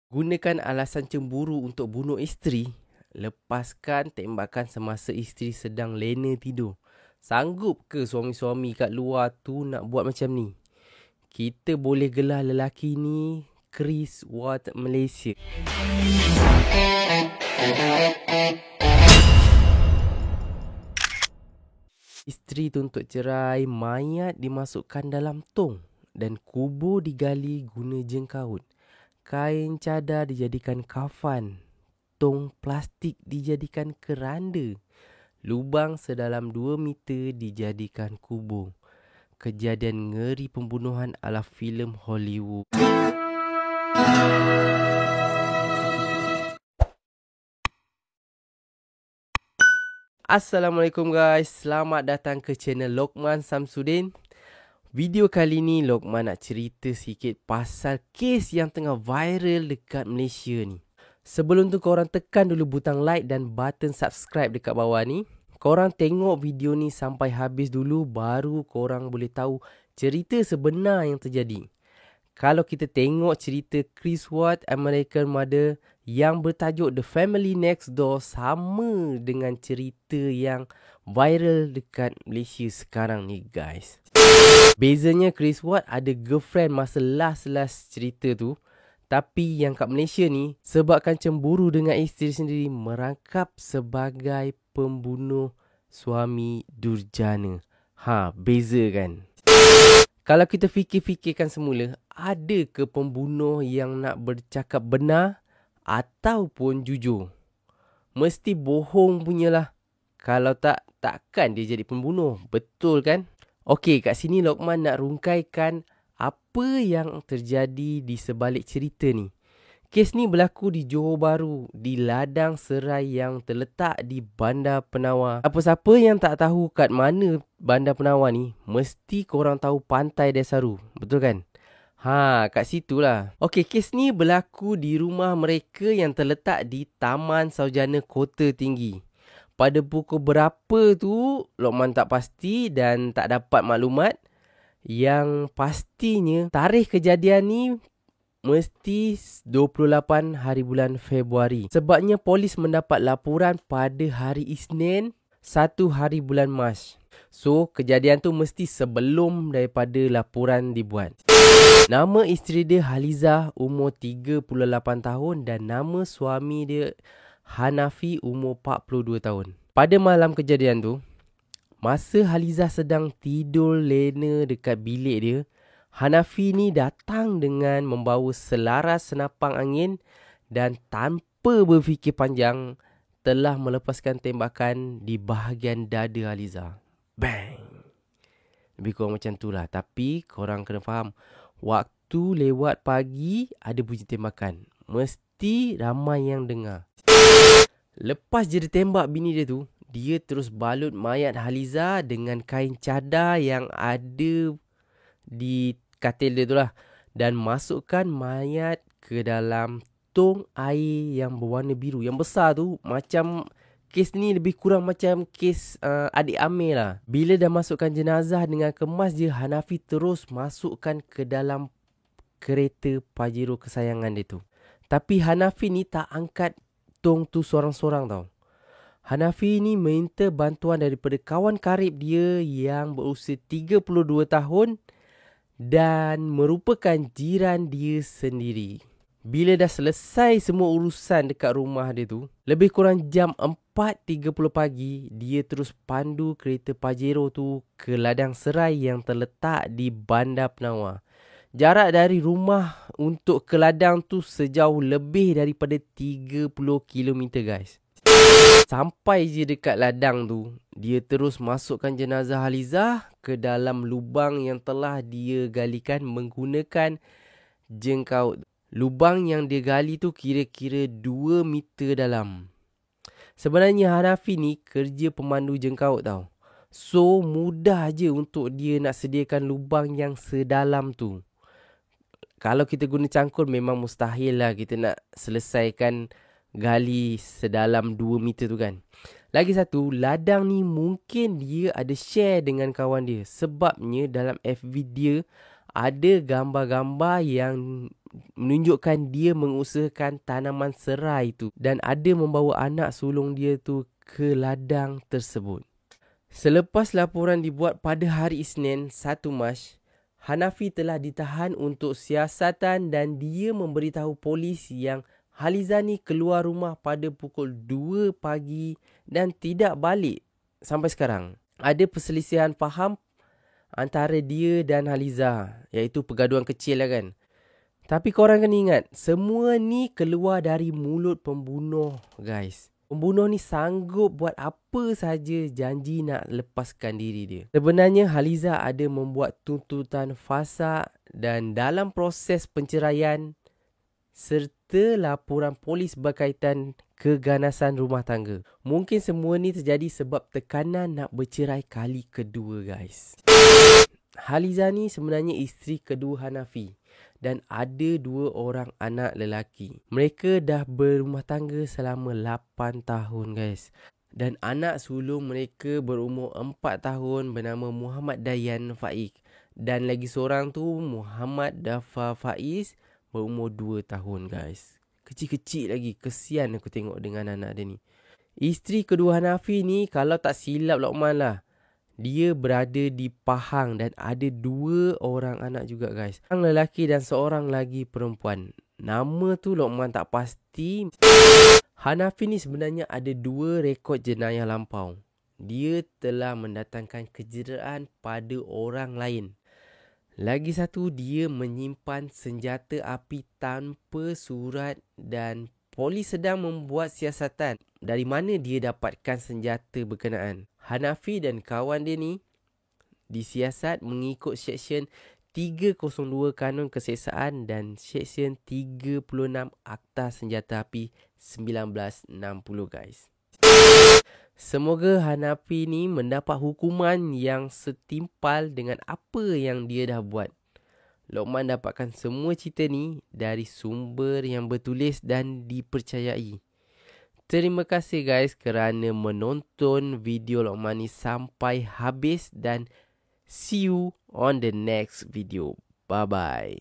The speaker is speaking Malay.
Gunakan alasan cemburu untuk bunuh isteri. Lepaskan tembakan semasa isteri sedang lena tidur. Sanggup ke suami-suami kat luar tu nak buat macam ni? Kita boleh gelar lelaki ni Chris Watt Malaysia. Isteri tuntut cerai, mayat dimasukkan dalam tong dan kubur digali guna jengkaut. Kain cadar dijadikan kafan. Tong plastik dijadikan keranda. Lubang sedalam 2 meter dijadikan kubur. Kejadian ngeri pembunuhan ala filem Hollywood. Assalamualaikum guys, selamat datang ke channel Lokman Samsudin. Video kali ni Lokman nak cerita sikit pasal kes yang tengah viral dekat Malaysia ni. Sebelum tu korang tekan dulu butang like dan button subscribe dekat bawah ni. Korang tengok video ni sampai habis dulu baru korang boleh tahu cerita sebenar yang terjadi. Kalau kita tengok cerita Chris Watt, American Murder yang bertajuk The Family Next Door sama dengan cerita yang viral dekat Malaysia sekarang ni guys. Bezanya Chris Watt ada girlfriend masa last cerita tu. Tapi yang kat Malaysia ni sebabkan cemburu dengan isteri sendiri merangkap sebagai pembunuh suami durjana. Beza kan? Kalau kita fikirkan semula, ada ke pembunuh yang nak bercakap benar ataupun jujur? Mesti bohong punyalah. Kalau tak, takkan dia jadi pembunuh. Betul kan? Okey, kat sini Lokman nak rungkaikan apa yang terjadi di sebalik cerita ni. Kes ni berlaku di Johor Bahru, di ladang serai yang terletak di Bandar Penawar. Apa-siapa yang tak tahu kat mana Bandar Penawar ni, mesti korang tahu Pantai Desaru. Betul kan? Kat situlah. Okey, kes ni berlaku di rumah mereka yang terletak di Taman Saujana Kota Tinggi. Pada pukul berapa tu, Lokman tak pasti dan tak dapat maklumat. Yang pastinya, tarikh kejadian ni mesti 28 hari bulan Februari. Sebabnya polis mendapat laporan pada hari Isnin 1 hari bulan Mac. So, kejadian tu mesti sebelum daripada laporan dibuat. Nama isteri dia Haliza, umur 38 tahun dan nama suami dia Hanafi, umur 42 tahun. Pada malam kejadian tu, masa Haliza sedang tidur lena dekat bilik dia, Hanafi ni datang dengan membawa selaras senapang angin dan tanpa berfikir panjang telah melepaskan tembakan di bahagian dada Haliza. Bang! Lebih kurang macam tu lah. Tapi korang kena faham, waktu lewat pagi ada bunyi tembakan. Mesti ramai yang dengar. Lepas je dia tembak bini dia tu, dia terus balut mayat Haliza dengan kain cadar yang ada di katil dia tu lah. Dan masukkan mayat ke dalam tong air yang berwarna biru. Yang besar tu macam kes ni lebih kurang macam kes adik Amir lah. Bila dah masukkan jenazah dengan kemas je, Hanafi terus masukkan ke dalam kereta Pajero kesayangan dia tu. Tapi Hanafi ni tak angkat tong tu sorang-sorang tau. Hanafi ni minta bantuan daripada kawan karib dia yang berusia 32 tahun dan merupakan jiran dia sendiri. Bila dah selesai semua urusan dekat rumah dia tu, lebih kurang jam 4.30 pagi, dia terus pandu kereta Pajero tu ke ladang serai yang terletak di Bandar Penawar. Jarak dari rumah untuk ke ladang tu sejauh lebih daripada 30 km guys. Sampai je dekat ladang tu, dia terus masukkan jenazah Haliza ke dalam lubang yang telah dia galikan menggunakan jengkaut. Lubang yang dia gali tu kira-kira 2 meter dalam. Sebenarnya Hanafi ni kerja pemandu jengkaut tau. So mudah je untuk dia nak sediakan lubang yang sedalam tu. Kalau kita guna cangkul memang mustahil lah kita nak selesaikan gali sedalam 2 meter tu kan. Lagi satu, ladang ni mungkin dia ada share dengan kawan dia. Sebabnya dalam FB dia ada gambar-gambar yang menunjukkan dia mengusahakan tanaman serai itu dan ada membawa anak sulung dia tu ke ladang tersebut. Selepas laporan dibuat pada hari Isnin 1 Mac, Hanafi telah ditahan untuk siasatan dan dia memberitahu polis yang Halizani keluar rumah pada pukul 2 pagi dan tidak balik sampai sekarang. Ada perselisihan faham antara dia dan Haliza, iaitu pergaduhan kecil lah kan. Tapi korang kena ingat, semua ni keluar dari mulut pembunuh guys. Pembunuh ni sanggup buat apa saja janji nak lepaskan diri dia. Sebenarnya Haliza ada membuat tuntutan fasad dan dalam proses penceraian serta laporan polis berkaitan keganasan rumah tangga. Mungkin semua ni terjadi sebab tekanan nak bercerai kali kedua guys. Haliza ni sebenarnya isteri kedua Hanafi dan ada 2 orang anak lelaki. Mereka dah berumah tangga selama 8 tahun guys. Dan anak sulung mereka berumur 4 tahun bernama Muhammad Dayan Faiq. Dan lagi seorang tu Muhammad Dafa Faiz berumur 2 tahun guys. Kecil-kecil lagi. Kesian aku tengok dengan anak dia ni. Isteri kedua Hanafi ni kalau tak silap Lokman lah, dia berada di Pahang dan ada 2 orang anak juga guys. Seorang lelaki dan seorang lagi perempuan. Nama tu Lokman tak pasti. Hanafi ni sebenarnya ada 2 rekod jenayah lampau. Dia telah mendatangkan kecederaan pada orang lain. Lagi satu, dia menyimpan senjata api tanpa surat dan polis sedang membuat siasatan dari mana dia dapatkan senjata berkenaan. Hanafi dan kawan dia ni disiasat mengikut Seksyen 302 Kanun Keseksaan dan Seksyen 36 Akta Senjata Api 1960 guys. Semoga Hanafi ni mendapat hukuman yang setimpal dengan apa yang dia dah buat. Lokman dapatkan semua cerita ni dari sumber yang bertulis dan dipercayai. Terima kasih guys kerana menonton video Lokman ni sampai habis dan see you on the next video. Bye bye.